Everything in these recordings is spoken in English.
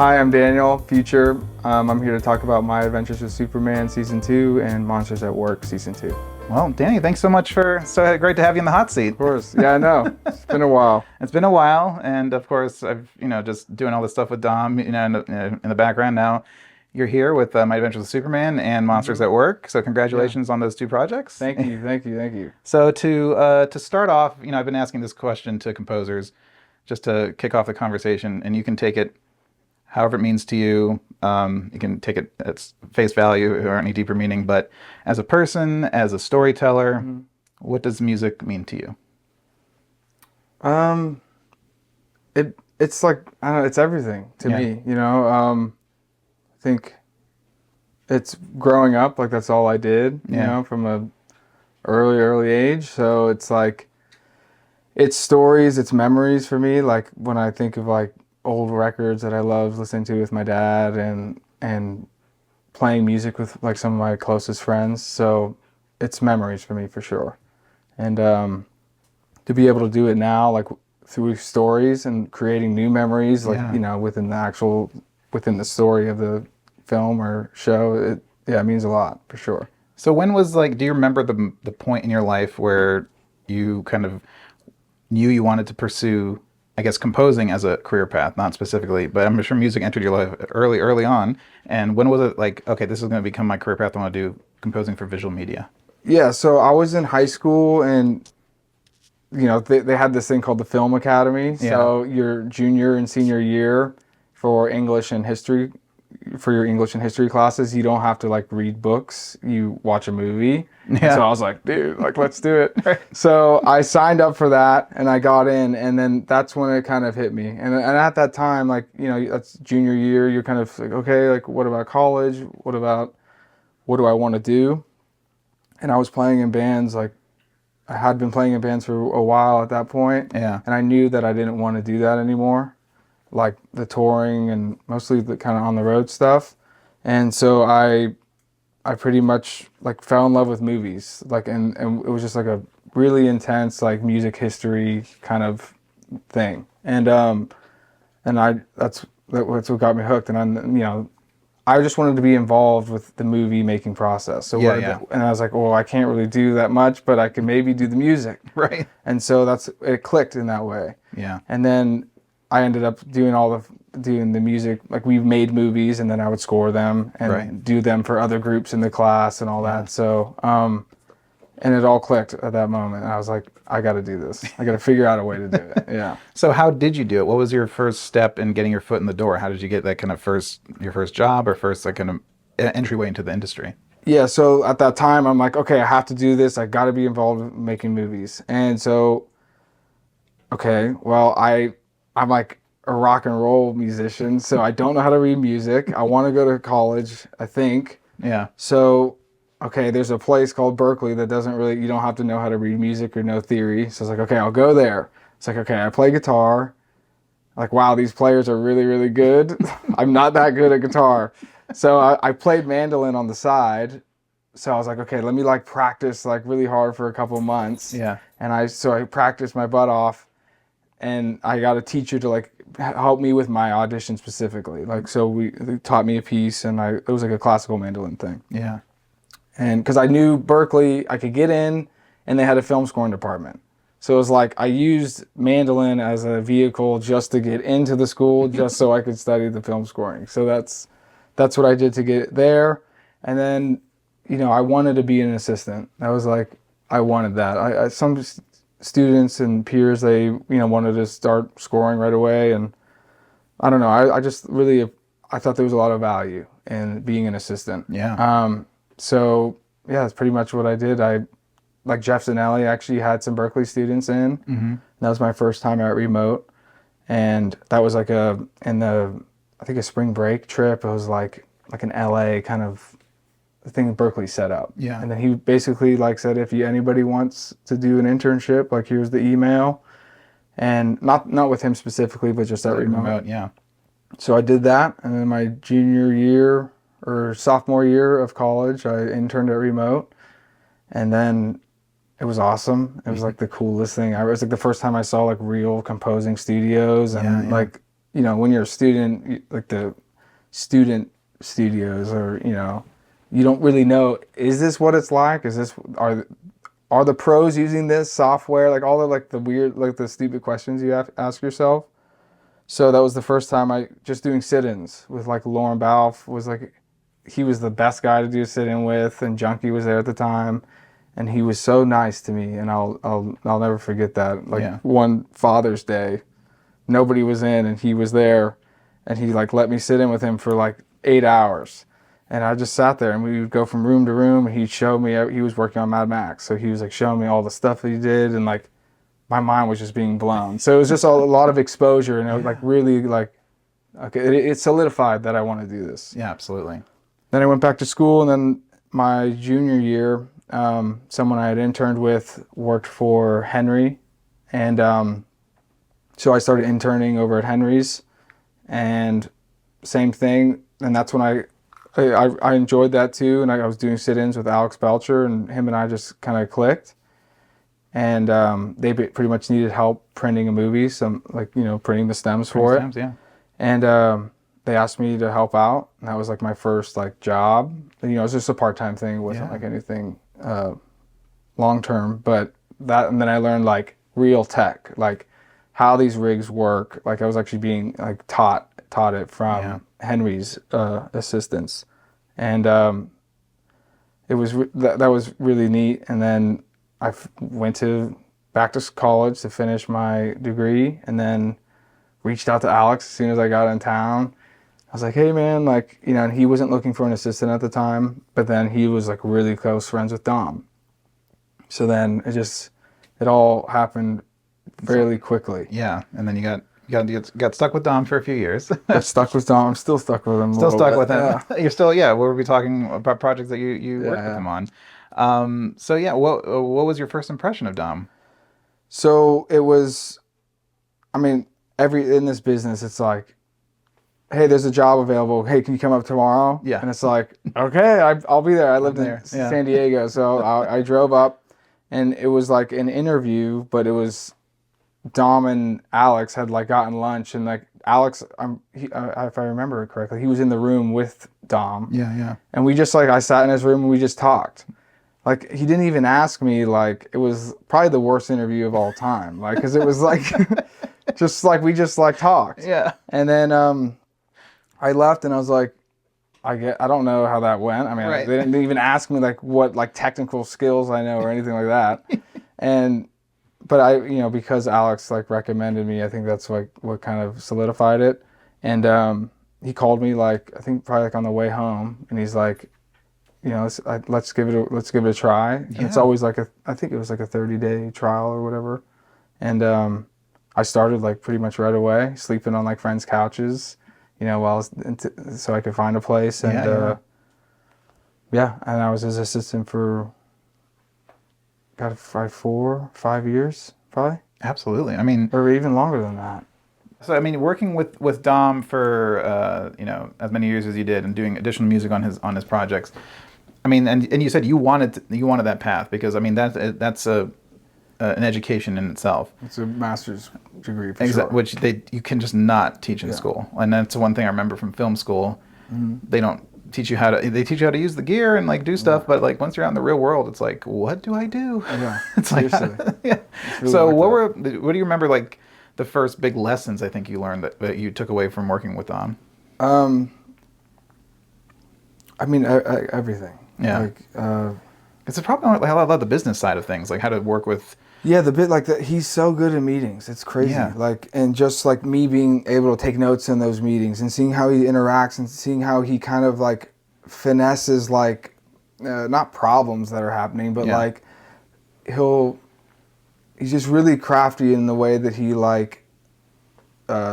Hi, I'm Daniel Futcher. I'm here to talk about My Adventures with Superman Season 2 and Monsters at Work Season 2. Well, Danny, thanks so much so great to have you in the hot seat. Of course. Yeah, I know. It's been a while. It's been a while, and of course, I've, just doing all this stuff with Dom, in the background now. You're here with My Adventures with Superman and Monsters at Work, so congratulations on those two projects. Thank you. So to start off, I've been asking this question to composers just to kick off the conversation, and you can take it however it means to you. You can take it at face value or any deeper meaning, but as a person, as a storyteller, what does music mean to you? It's like, I don't know, it's everything to me, I think it's growing up, like that's all I did, from a early age. So it's like, it's stories, it's memories for me. Like when I think of like old records that I loved listening to with my dad and playing music with like some of my closest friends. So it's memories for me for sure. And to be able to do it now, like through stories and creating new memories, like, within the story of the film or show, it means a lot for sure. So when was do you remember the point in your life where you kind of knew you wanted to pursue, I guess, composing as a career path, not specifically, but I'm sure music entered your life early on. And when was it like, okay, this is going to become my career path, I want to do composing for visual media? Yeah, so I was in high school and, they had this thing called the Film Academy. Yeah. So your junior and senior year for English and history, for your English and history classes, you don't have to like read books, you watch a movie. Yeah. So I was like, dude, like, let's do it. So I signed up for that and I got in, and then that's when it kind of hit me. And at that time, like, that's junior year, you're kind of like, okay, like what about college? What do I want to do? And I was playing in bands, like I had been playing in bands for a while at that point. Yeah. And I knew that I didn't want to do that anymore, like the touring and mostly the kind of on the road stuff. And so I pretty much like fell in love with movies, like, and it was just like a really intense like music history kind of thing. And that's what got me hooked. And I just wanted to be involved with the movie making process. So and I was like, well, I can't really do that much, but I can maybe do the music. Right. And so it clicked in that way. Yeah. And then I ended up doing the music. Like we made movies, and then I would score them and do them for other groups in the class and all that. So, and it all clicked at that moment. I was like, I got to do this. I got to figure out a way to do it. Yeah. So how did you do it? What was your first step in getting your foot in the door? How did you get that kind of your first job or first like kind of entryway into the industry? Yeah. So at that time, I'm like, okay, I have to do this. I got to be involved in making movies. And so, okay, well, I'm like a rock and roll musician, so I don't know how to read music. I want to go to college, I think. Yeah. So, okay, there's a place called Berkeley that you don't have to know how to read music or know theory. So I was like, okay, I'll go there. It's like, okay, I play guitar. Like, wow, these players are really, really good. I'm not that good at guitar. So I played mandolin on the side. So I was like, okay, let me like practice like really hard for a couple months. Yeah. And I practiced my butt off. And I got a teacher to like help me with my audition specifically. Like, so they taught me a piece, and it was like a classical mandolin thing. Yeah. And because I knew Berkeley, I could get in, and they had a film scoring department. So it was like I used mandolin as a vehicle just to get into the school, just so I could study the film scoring. So that's what I did to get there. And then, I wanted to be an assistant. That was like, I wanted that. Some students and peers, they wanted to start scoring right away, and I don't know, I just really, I thought there was a lot of value in being an assistant. So that's pretty much what I did. I like Jeff Zanelli actually had some Berkeley students in. That was my first time out remote, and that was like I think a spring break trip. It was like an LA kind of the thing Berkeley set up. Yeah. And then he basically like said, if anybody wants to do an internship, like here's the email. And not with him specifically, but just at remote. Yeah. So I did that, and then my junior year or sophomore year of college, I interned at remote, and then it was awesome. It was like the coolest thing. It was like the first time I saw like real composing studios, and like you know, when you're a student, like the student studios, or you know, you don't really know, is this what it's like? Is this are the pros using this software? Like all the like the weird, like the stupid questions you have to ask yourself. So that was the first time I just doing sit-ins with like Lauren Balfe was like, he was the best guy to do a sit-in with, and Junkie was there at the time, and he was so nice to me, and I'll never forget that. Like one Father's Day, nobody was in, and he was there, and he like let me sit in with him for like 8 hours. And I just sat there, and we would go from room to room, and he'd show me, he was working on Mad Max, so he was like showing me all the stuff that he did, and like my mind was just being blown. So it was just a lot of exposure, and it was like really like, okay, it solidified that I want to do this. Yeah, absolutely. Then I went back to school, and then my junior year, someone I had interned with worked for Henry, and so I started interning over at Henry's, and same thing, and that's when I enjoyed that too, and I was doing sit-ins with Alex Belcher, and him and I just kind of clicked, and they pretty much needed help printing a movie, some like, you know, printing the stems for it, Yeah. and they asked me to help out, and that was like my first like job. You know, it was just a part-time thing. It wasn't like anything long-term, but that, and then I learned like real tech, like how these rigs work. Like I was actually being like taught it from Henry's assistants, and it was that was really neat. And then I went back to college to finish my degree, and then reached out to Alex as soon as I got in town. I was like, hey man, like, you know, and he wasn't looking for an assistant at the time, but then he was like really close friends with Dom. So then it all happened fairly quickly. Yeah, and then you got stuck with Dom for a few years. Got stuck with Dom. I'm still stuck with him. Still stuck with him. Yeah. You're still, we'll be talking about projects that you worked with him on. So yeah, what was your first impression of Dom? So it was, I mean, in this business, it's like, hey, there's a job available. Hey, can you come up tomorrow? Yeah. And it's like, okay, I'll be there. I lived in San Diego, so I drove up, and it was like an interview, but it was Dom and Alex had like gotten lunch, and like Alex, if I remember correctly, he was in the room with Dom. Yeah. And we just like, I sat in his room and we just talked. Like he didn't even ask me. Like it was probably the worst interview of all time. Like because it was like, just like we just like talked. Yeah. And then I left, and I was like, I don't know how that went. I mean, they didn't even ask me like what like technical skills I know or anything like that. But I, you know, because Alex like recommended me, I think that's like what kind of solidified it. And he called me like, I think probably like on the way home, and he's like, you know, let's give it a try. And it's always like I think it was like a 30-day trial or whatever. And I started like pretty much right away, sleeping on like friends' couches, you know, so I could find a place. And and I was his assistant for 5 years, probably. Absolutely. I mean, or even longer than that. So I mean, working with Dom for you know, as many years as you did, and doing additional music on his projects. I mean, and you said you wanted that path, because I mean that's an education in itself. It's a master's degree for sure. Which you can just not teach in school, and that's one thing I remember from film school. Mm-hmm. They don't teach you they teach you how to use the gear and like do stuff, but like once you're out in the real world, it's like, what do I do? Yeah, it's seriously. Like, yeah. Really so what do you remember like the first big lessons I think you learned that you took away from working with Dom? I mean, everything. Yeah. Like, it's a problem. I love the business side of things, like how to work with. Yeah, the bit like that. He's so good in meetings. It's crazy. Yeah. Like, and just like me being able to take notes in those meetings and seeing how he interacts and seeing how he kind of like finesses like not problems that are happening, but like he's just really crafty in the way that he like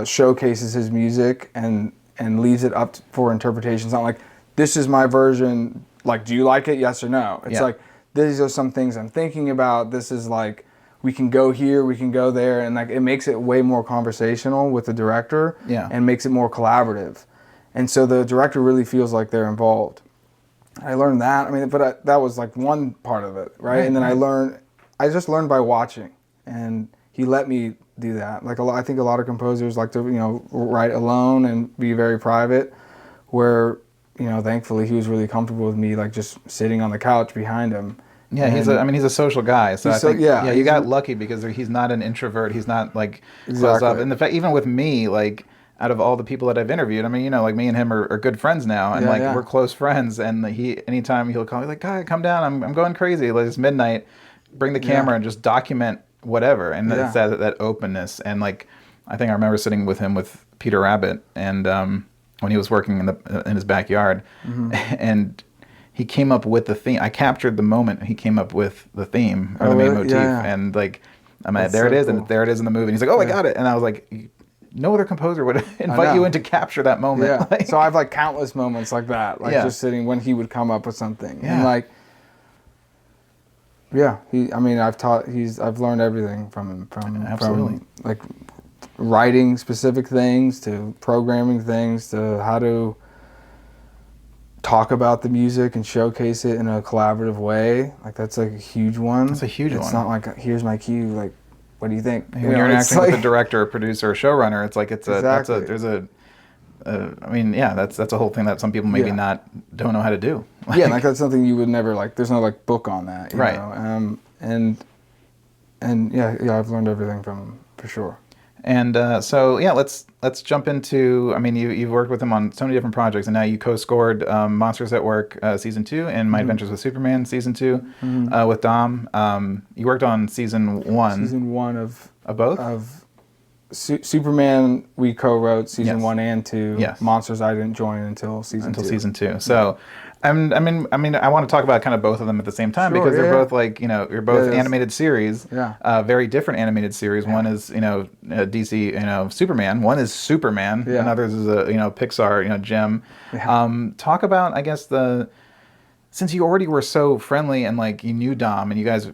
showcases his music and leaves it up for interpretation. It's not like, this is my version, like, do you like it? Yes or no. It's like, these are some things I'm thinking about. This is like, we can go here, we can go there, and like it makes it way more conversational with the director, and makes it more collaborative. And so the director really feels like they're involved. I learned that. I mean, but that was like one part of it, right? And then I just learned by watching. And he let me do that. Like I think a lot of composers like to, write alone and be very private, where, thankfully he was really comfortable with me, like just sitting on the couch behind him. Yeah, he's a social guy. So I think you got lucky because he's not an introvert. He's not like closed up. And the fact, even with me, like out of all the people that I've interviewed, I mean, like me and him are good friends now, and we're close friends. And anytime he'll call me like, "Guy, come down. I'm going crazy. Like it's midnight. Bring the camera and just document whatever." And it's that openness. And like I think I remember sitting with him with Peter Rabbit, and when he was working in his backyard, and he came up with the theme. I captured the moment he came up with the theme or the main motif, and like, there it is, and there it is in the movie. And he's like, "Oh, I got it," and I was like, "No other composer would invite you in to capture that moment." Yeah. Like, so I have like countless moments like that, like just sitting when he would come up with something, and like, I've learned everything from him, from like writing specific things to programming things to how to talk about the music and showcase it in a collaborative way. Like that's like a huge one. That's a huge one. It's not like, here's my cue, like, what do you think? When you're interacting with a director, a producer, a showrunner, it's like that's a whole thing that some people maybe don't know how to do. Like that's something you would never like. There's no like book on that, you know? I've learned everything from him for sure. And let's jump into. I mean, you've worked with him on so many different projects, and now you co-scored Monsters at Work season 2 and My Adventures with Superman season 2 with Dom. You worked on season 1. Season 1 of both of Superman. We co-wrote season 1 and 2. Yes. Monsters I didn't join until season 2. So. I mean, I want to talk about kind of both of them at the same time because they're both like, you're both animated series, very different animated series. One is, DC, Superman. One is Superman, and others is a, Pixar, Gem. Talk about, I guess, since you already were so friendly and like you knew Dom and you guys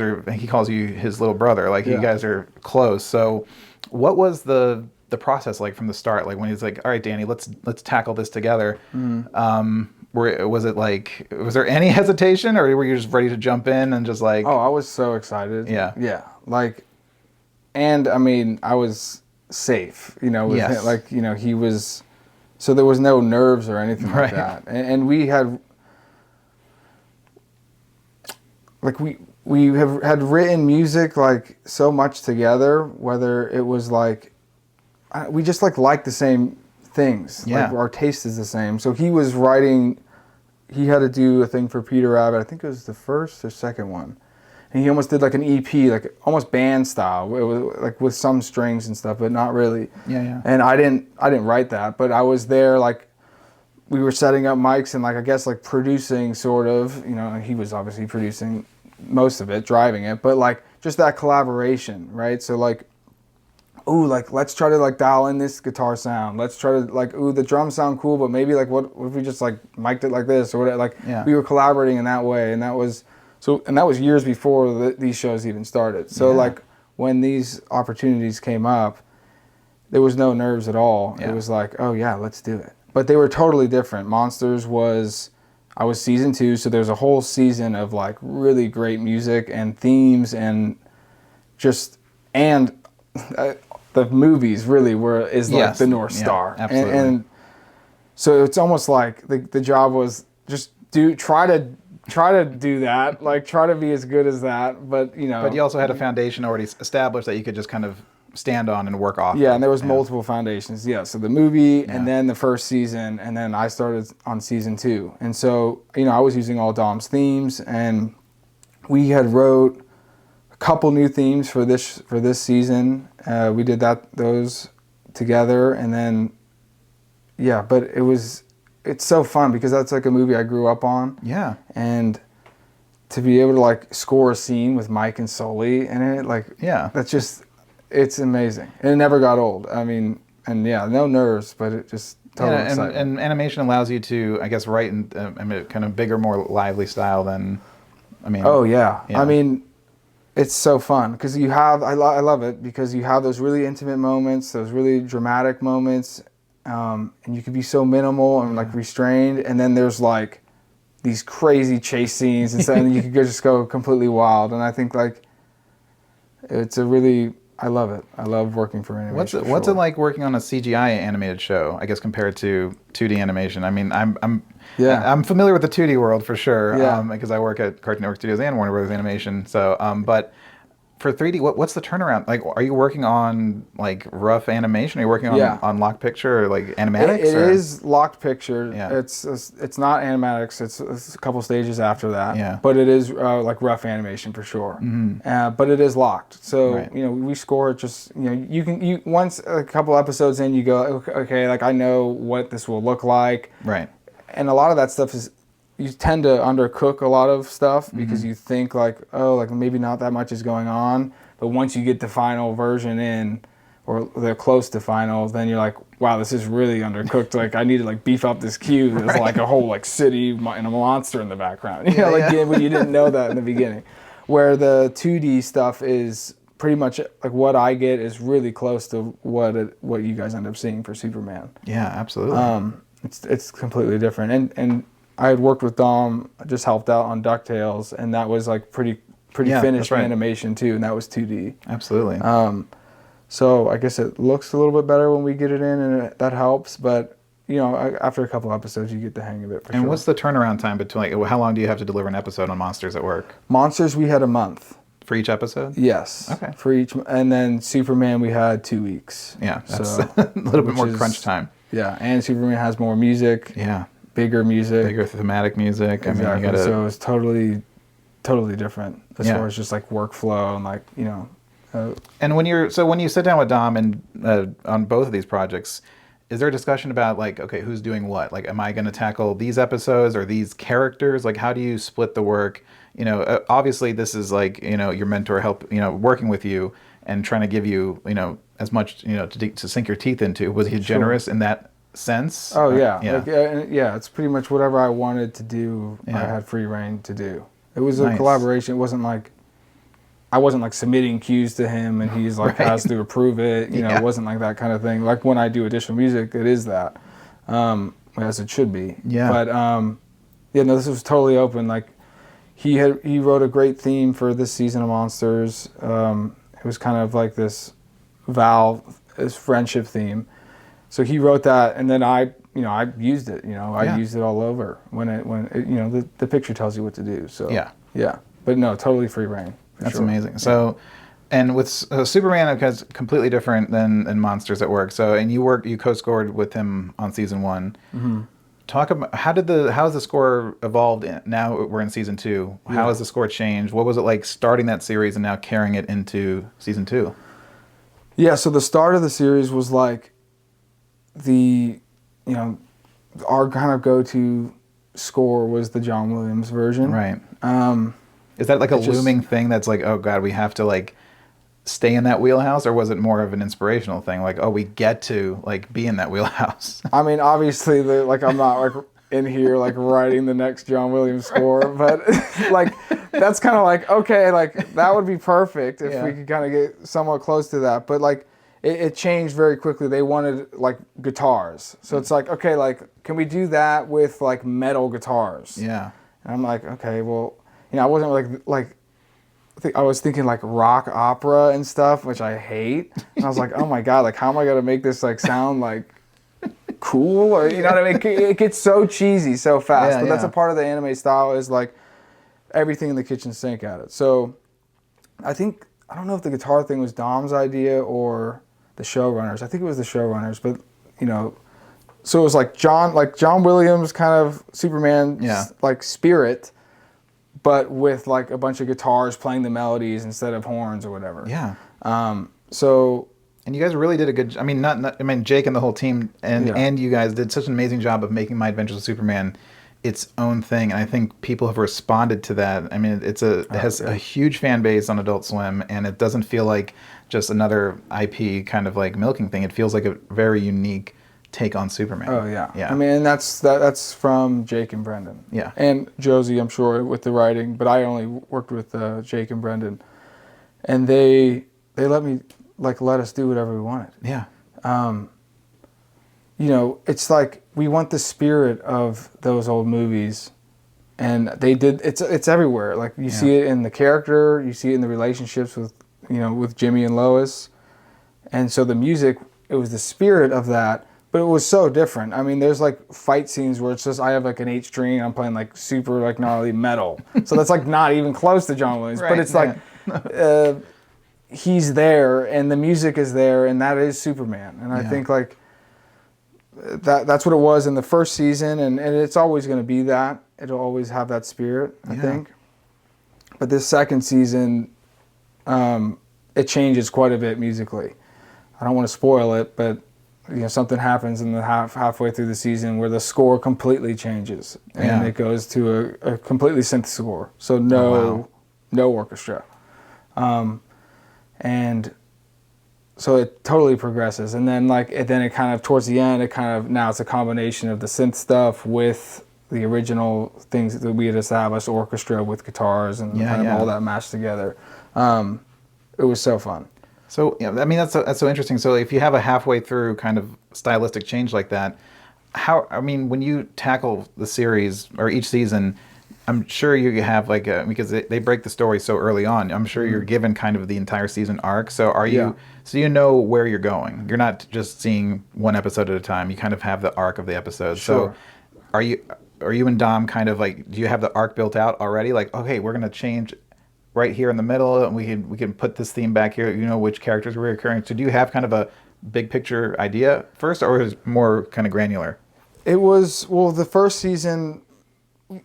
are, he calls you his little brother, like you guys are close. So what was the process like from the start? Like when he's like, "All right, Danny, let's tackle this together." Was there any hesitation, or were you just ready to jump in and just like? Oh, I was so excited. Yeah. Like, and I mean, I was safe, with him. Like, he was, so there was no nerves or anything like that. And we had, like, we had written music like so much together, whether it was like, we just like the same things. Like our taste is the same. So he was writing. He had to do a thing for Peter Rabbit. I think it was the first or second one, and he almost did like an EP, like almost band style. It was like with some strings and stuff, but not really. Yeah. And I didn't write that, but I was there. Like we were setting up mics and like I guess like producing sort of. He was obviously producing most of it, driving it, but like just that collaboration, right? So like. Ooh, like let's try to like dial in this guitar sound. Let's try to like, the drums sound cool, but maybe like what if we just like mic'd it like this or whatever. Like we were collaborating in that way, and that was years before these shows even started. So like when these opportunities came up, there was no nerves at all. It was like, oh yeah, let's do it. But they were totally different. Monsters I was season 2, so there's a whole season of like really great music and themes and the movies really is like the North Star. Absolutely. And so it's almost like the job was just try to do that, like try to be as good as that, but But you also had a foundation already established that you could just kind of stand on and work off. Yeah, and there was multiple foundations. Yeah, so the movie and then the first season, and then I started on season 2. And so, I was using all Dom's themes, and we had wrote a couple new themes for this season. We did those together, and then but it's so fun because that's like a movie I grew up on. Yeah. And to be able to like score a scene with Mike and Sully in it, like that's just, it's amazing. And it never got old. I mean, and no nerves, but it just totally exciting. And animation allows you to, I guess, write in kind of bigger, more lively style than, Oh yeah. I mean, it's so fun because I love it because you have those really intimate moments, those really dramatic moments, and you can be so minimal and like restrained, and then there's like these crazy chase scenes and stuff, and you could just go completely wild. And I think like It's a really, I love it. I love working for animation. What's it like working on a CGI animated show? I guess compared to 2D animation. I mean, I'm familiar with the 2D world for sure. Yeah. Because I work at Cartoon Network Studios and Warner Brothers Animation. So, but for 3D, what's the turnaround? Like, are you working on like rough animation? Are you working on locked picture or like animatics? It is locked picture. Yeah. It's not animatics. It's a couple stages after that. Yeah. But it is like rough animation for sure. But it is locked. So Right. we score it just you once a couple episodes in you go okay, like I know what this will look like. Right. And a lot of that stuff is, you tend to undercook a lot of stuff because you think like, oh, like maybe not that much is going on. But once you get the final version in, or they're close to final, then you're like, wow, this is really undercooked. Like I need to like beef up this cube. There's like a whole like city and a monster in the background. When you didn't know that in the beginning. Where the 2D stuff is pretty much like what I get is really close to what you guys end up seeing for Superman. Yeah, absolutely. It's completely different. And I had worked with Dom, just helped out on DuckTales, and that was like pretty finished animation too, and that was 2D. Absolutely. So I guess it looks a little bit better when we get it in, and that helps. But after a couple episodes, you get the hang of it. And what's the turnaround time between? Like, how long do you have to deliver an episode on Monsters at Work? Monsters, we had a month. For each episode? Yes. Okay. For each, and then Superman, we had 2 weeks. Yeah, that's a little bit more crunch time. Yeah, and Superman has more music. Yeah. Bigger music. Bigger thematic music. Exactly. I mean, you gotta... So it's totally different as far as just like workflow and like, And when you sit down with Dom and on both of these projects, is there a discussion about like, okay, who's doing what? Like, am I going to tackle these episodes or these characters? Like, how do you split the work? Obviously this is like, your mentor working with you and trying to give you, as much, to sink your teeth into. Was he generous in that sense? Oh yeah. Yeah. It's pretty much whatever I wanted to do. I had free reign to do. It was a collaboration. It wasn't like, I wasn't like submitting cues to him and he's like has to approve it. It wasn't like that kind of thing. Like when I do additional music, it is that, as it should be. Yeah. But no, this was totally open. Like he wrote a great theme for this season of Monsters. It was kind of like this friendship theme. So he wrote that, and then I used it. I used it all over when the picture tells you what to do. So yeah. But no, totally free reign. That's amazing. So, and with Superman, it's completely different than Monsters at Work. So, and you co-scored with him on season 1. Mm-hmm. Talk about how has the score evolved? Now we're in season 2. How has the score changed? What was it like starting that series and now carrying it into season 2? Yeah. So the start of the series was like our kind of go-to score was the John Williams version. Right. Is that like a looming thing that's like, oh God, we have to like stay in that wheelhouse, or was it more of an inspirational thing? Like, oh, we get to like be in that wheelhouse. I mean, obviously, I'm not like in here like writing the next John Williams score, but like that's kind of like okay, like that would be perfect if we could kind of get somewhat close to that. But like it changed very quickly. They wanted like guitars, so it's like okay, like can we do that with like metal guitars? Yeah. And I'm like, okay, well. I wasn't I was thinking like rock opera and stuff, which I hate. And I was like, oh my God, like how am I going to make this like sound like cool? Or, you know what I mean? It gets so cheesy so fast. But that's a part of the anime style is like everything in the kitchen sink at it. So I don't know if the guitar thing was Dom's idea or the showrunners. I think it was the showrunners, but so it was like John Williams kind of Superman like spirit, but with like a bunch of guitars playing the melodies instead of horns or whatever. Yeah. And you guys really did a good. I mean, Jake and the whole team and you guys did such an amazing job of making My Adventures with Superman its own thing, and I think people have responded to that. I mean, it has a huge fan base on Adult Swim, and it doesn't feel like just another IP kind of like milking thing. It feels like a very unique take on Superman. Oh yeah. I mean, and that's from Jake and Brendan. Yeah. And Josie, I'm sure, with the writing, but I only worked with Jake and Brendan, and they let us do whatever we wanted. Yeah. It's like we want the spirit of those old movies, and they did. It's everywhere. Like you see it in the character, you see it in the relationships with with Jimmy and Lois. And so the music, it was the spirit of that, but it was so different. I mean, there's like fight scenes where it's just, I have like an 8-string, I'm playing like super like gnarly metal. So that's like not even close to John Williams, but it's like, he's there and the music is there, and that is Superman. And I think like that's what it was in the first season, and it's always going to be that. It'll always have that spirit, I think. But this second season, it changes quite a bit musically. I don't want to spoil it, but something happens in the halfway through the season where the score completely changes, and it goes to a completely synth score. So no orchestra, and so it totally progresses. And then it kind of towards the end, now it's a combination of the synth stuff with the original things that we had established, orchestra with guitars and all that mashed together. It was so fun. So I mean, that's so interesting. So if you have a halfway through kind of stylistic change like that, when you tackle the series or each season, I'm sure you have because they break the story so early on. I'm sure you're given kind of the entire season arc. So so you know where you're going. You're not just seeing one episode at a time. You kind of have the arc of the episode. Sure. So are you and Dom kind of do you have the arc built out already? Like, okay, we're gonna change right here in the middle, and we can put this theme back here. You know which characters are recurring. So do you have kind of a big picture idea first, or is it more kind of granular? It was, well, the first season,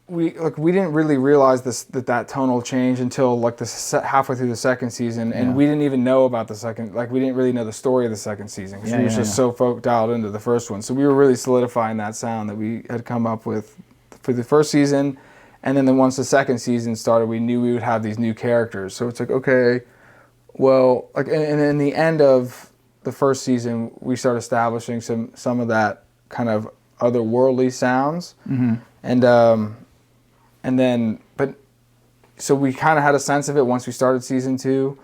we didn't really realize that tonal change until halfway through the second season, and we didn't even know about the second. We didn't really know the story of the second season because we were just so dialed into the first one. So we were really solidifying that sound that we had come up with for the first season. And then once the second season started, we knew we would have these new characters. So it's like, okay, well, and in the end of the first season, we start establishing some of that kind of otherworldly sounds. And then, so we kind of had a sense of it once we started season 2.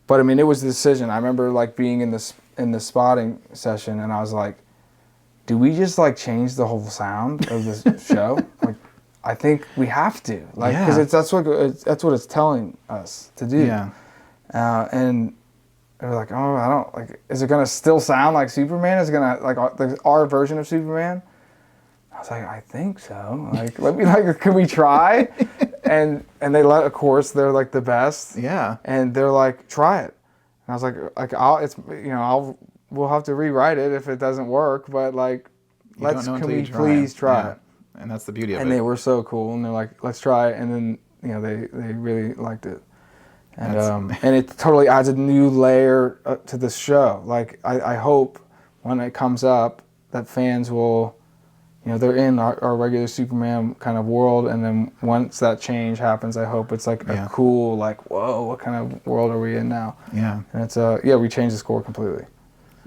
But I mean, it was a decision. I remember being in the spotting session, and I was like, do we just change the whole sound of this show? I think we have to, because that's what it's telling us to do. Yeah. And we're like, oh, I don't is it gonna still sound like Superman? Is it gonna our version of Superman? I was like, I think so. Let me can we try? and they of course they're the best. Yeah. And they're like, try it. And I was we'll have to rewrite it if it doesn't work, but can we please try it? And that's the beauty of it. And they were so cool, and they're like, let's try it. And then, they really liked it. And and it totally adds a new layer to the show. I hope when it comes up that fans will, they're in our regular Superman kind of world. And then once that change happens, I hope it's a cool, whoa, what kind of world are we in now? Yeah. And it's, we changed the score completely.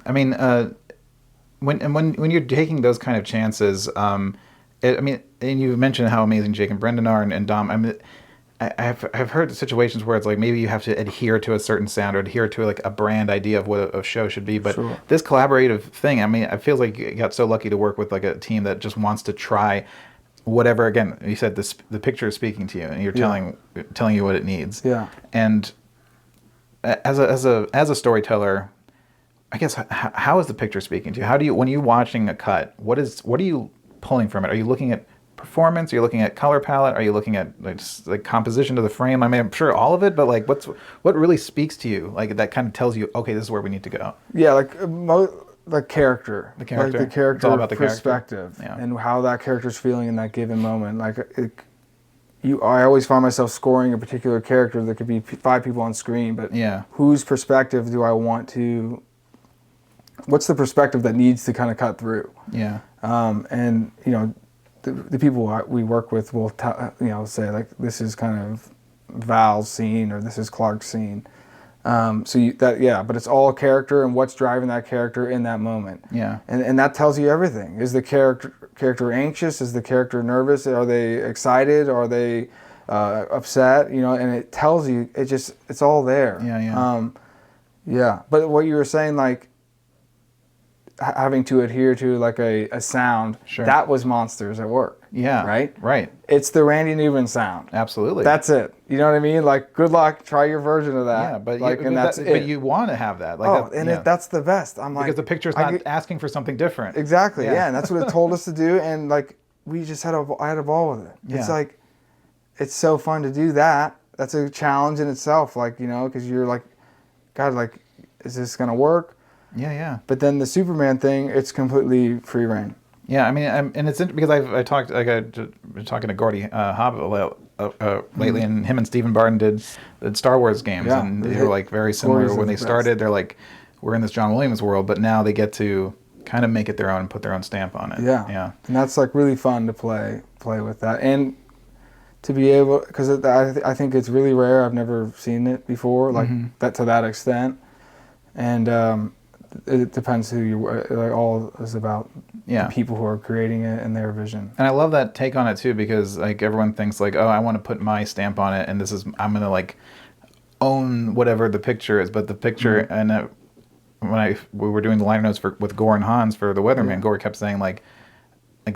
I mean, when you're taking those kind of chances, and you mentioned how amazing Jake and Brendan are, and Dom. I mean, I've heard situations where it's maybe you have to adhere to a certain sound or adhere to a brand idea of what a show should be. But this collaborative thing, I feel like you got so lucky to work with a team that just wants to try whatever. Again, you said the picture is speaking to you, and you're telling you what it needs. Yeah. And as a storyteller, I guess how is the picture speaking to you? When you're watching a cut, what are you pulling from it? Are you looking at performance? Are you looking at color palette? Are you looking at composition of the frame? I'm sure all of it, but what really speaks to you? That kind of tells you, okay, this is where we need to go. Yeah, the character. The character. The character it's all about the perspective and how that character's feeling in that given moment. I always find myself scoring a particular character. There could be 5 people on screen, but whose perspective do I want to? What's the perspective that needs to kind of cut through? Yeah. And the people we work with will say this is kind of Val's scene or this is Clark's scene. But it's all character and what's driving that character in that moment. Yeah. And that tells you everything. Is the character anxious? Is the character nervous? Are they excited? Are they upset? And it tells you. It's all there. Yeah. Yeah. But what you were saying, having to adhere to like a sound, Sure. that was monsters at work. Yeah. Right. It's the Randy Newman sound. Absolutely. That's it. You know what I mean? Like, good luck. Try your version of that. Yeah, but like, you, and but, that's that, it. but you want to have that. Like That's the best. I'm like, because the picture's not asking for something different. Exactly. Yeah. And that's what it told us to do. And like, I had a ball with it. Yeah. It's like, it's so fun to do that. That's a challenge in itself. Like, you know, because you're like, God, like, is this gonna work? Yeah. But then the Superman thing, it's completely free reign. Yeah, I mean, and it's because I talked, like I've been talking to Gordy Hobbit lately, and him and Stephen Barton did Star Wars games, and they were like very similar when they started. They're like, we're in this John Williams world, but now they get to kind of make it their own and put their own stamp on it. Yeah. And that's like really fun to play with that, and to be able, because I think it's really rare. I've never seen it before, like that to that extent, and it depends who you like. All is about the people who are creating it and their vision. And I love that take on it too, because like everyone thinks like, oh, I want to put my stamp on it, and I'm gonna like own whatever the picture is. But the picture, and when we were doing the liner notes with Gore and Hans for The Weatherman, Gore kept saying like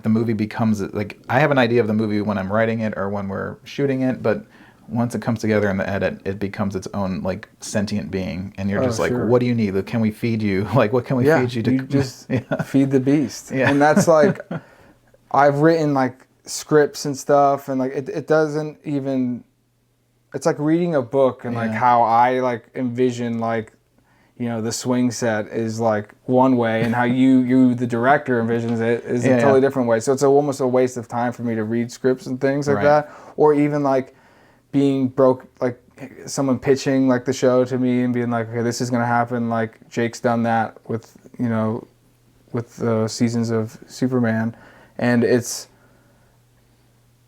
the movie becomes like, I have an idea of the movie when I'm writing it or when we're shooting it, but once it comes together in the edit, it becomes its own like sentient being, and you're just like, what do you need? Can we feed you? Like, what can we feed you to? You just feed the beast. Yeah. And that's like, I've written like scripts and stuff, and like it doesn't even. It's like reading a book, and like how I like envision like, you know, the swing set is like one way, and how you the director envisions it is a totally different way. So it's almost a waste of time for me to read scripts and things like that, or even like being broke, like someone pitching like the show to me and being like, okay, this is gonna happen. Like Jake's done that with, you know, with the seasons of Superman, and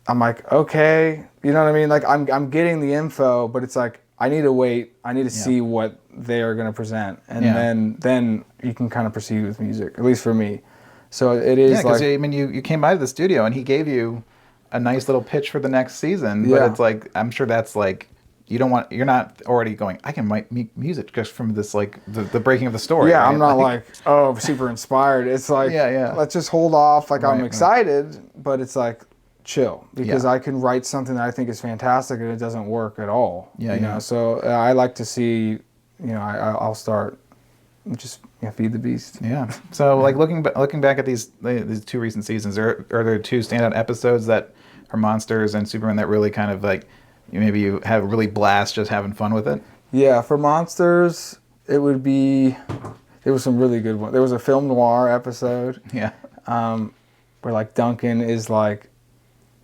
I'm like, okay, you know what I mean? Like I'm getting the info, but it's like I need to wait. I need to see what they are gonna present, and then you can kind of proceed with music. At least for me. So it is because like, I mean, you came by the studio and he gave you a nice little pitch for the next season, but it's like, I'm sure that's like, you're not already going, I can write music just from this, like the breaking of the story. Yeah, right? I'm not like, oh, super inspired. It's like, let's just hold off. Like I'm excited, but it's like, chill, because I can write something that I think is fantastic and it doesn't work at all. You know? So I like to see, you know, I'll start just feed the beast. Yeah. So like looking back at these two recent seasons, are there two standout episodes that are Monsters and Superman that really kind of like, maybe you have a really blast just having fun with it? Yeah, for Monsters, it would be, there was some really good ones. There was a film noir episode. Yeah. Where like Duncan is like,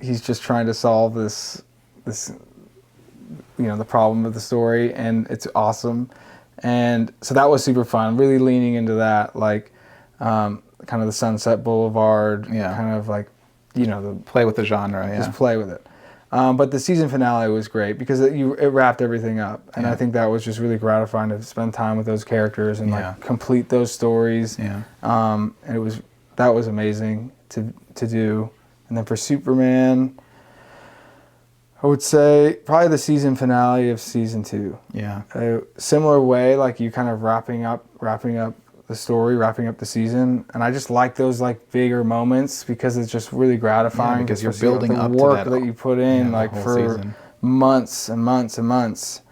he's just trying to solve this, you know, the problem of the story, and it's awesome. And so that was super fun, really leaning into that, like kind of the Sunset Boulevard, kind of like, you know, play with the genre, just play with it. But the season finale was great because it wrapped everything up, and I think that was just really gratifying to spend time with those characters and like complete those stories. And that was amazing to do. And then for Superman, I would say probably the season finale of season 2. Yeah. Similar way, like you kind of wrapping up the story, wrapping up the season, and I just like those like bigger moments because it's just really gratifying. Because you're building up the work that you put in, like for season. Months and months and months,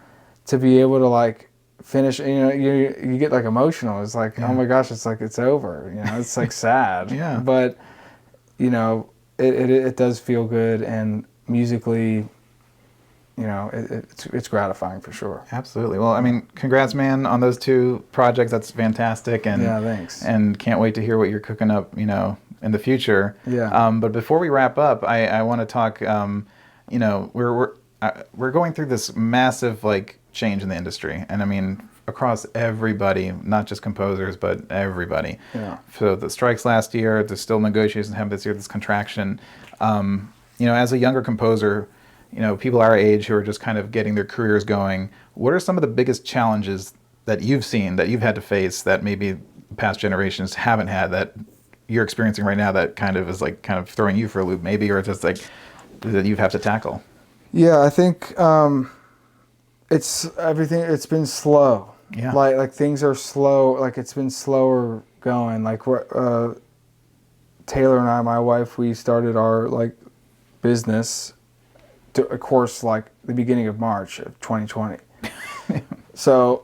to be able to like finish. You know, you get like emotional. It's like, oh my gosh, it's like it's over. You know, it's like sad. But you know, it does feel good, and musically, you know, it's gratifying for sure. Absolutely. Well, I mean, congrats, man, on those two projects. That's fantastic. And thanks. And can't wait to hear what you're cooking up, you know, in the future. But before we wrap up, I want to talk. You know, we're going through this massive like change in the industry, and I mean across everybody, not just composers, but everybody. So the strikes last year, there's still negotiations happening this year. This contraction. You know, as a younger composer, you know, people our age who are just kind of getting their careers going, what are some of the biggest challenges that you've seen, that you've had to face, that maybe past generations haven't had, that you're experiencing right now, that kind of is like kind of throwing you for a loop maybe, or just like that you have to tackle? Yeah, I think it's everything. It's been slow. Like things are slow. Like it's been slower going. Like Taylor and I, my wife, we started our like business, of course, like the beginning of March of 2020. So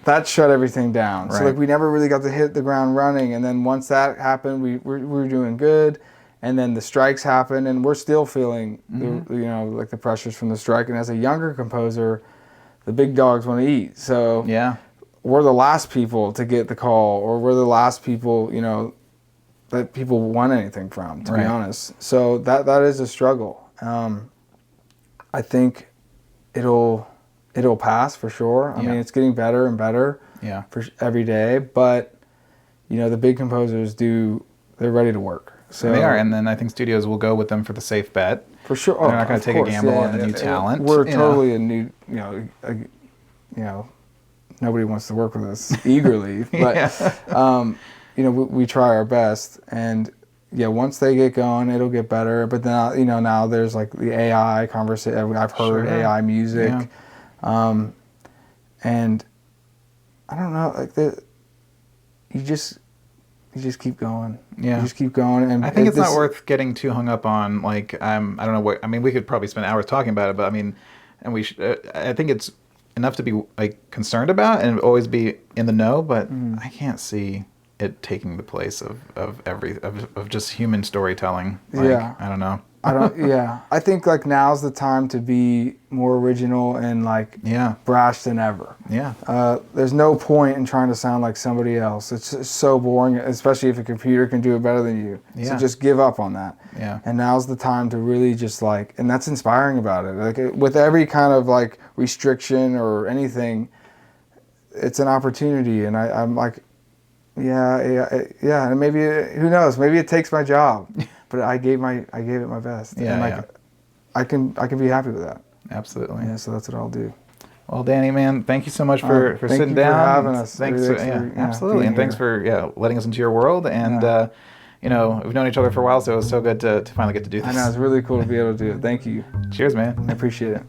that shut everything down. Right. So like we never really got to hit the ground running. And then once that happened, we were doing good. And then the strikes happened, and we're still feeling like the pressures from the strike. And as a younger composer, the big dogs want to eat. So Yeah. we're the last people to get the call, or we're the last people, that people want anything from, to be honest. So that is a struggle. I think it'll pass for sure. I mean, it's getting better and better for every day. But the big composers they're ready to work. So They are, and then I think studios will go with them for the safe bet. For sure. They're not going to take a gamble on the new talent. We're totally a new, nobody wants to work with us eagerly, but we try our best, and once they get going, it'll get better. But then now there's like the AI conversation. I've heard AI music, and I don't know, like you just keep going. Yeah. You just keep going. And I think it's not worth getting too hung up on, like, I don't know what, I mean, we could probably spend hours talking about it, but I mean, and we should, I think it's enough to be like concerned about and always be in the know, but I can't see it taking the place of just human storytelling. Like, I don't know. I think like now's the time to be more original and like brash than ever. There's no point in trying to sound like somebody else. It's so boring, especially if a computer can do it better than you. So just give up on that. And now's the time to really just like, and that's inspiring about it. Like with every kind of like restriction or anything, it's an opportunity. And I'm like, and maybe who knows? Maybe it takes my job. But I gave it my best, and like I can be happy with that. Absolutely. Yeah, so that's what I'll do. Well, Danny, man, thank you so much for sitting down. For having us. Thanks, absolutely, and thanks for letting us into your world. And we've known each other for a while, so it was so good to finally get to do this. I know, it's really cool to be able to do it. Thank you. Cheers, man. I appreciate it.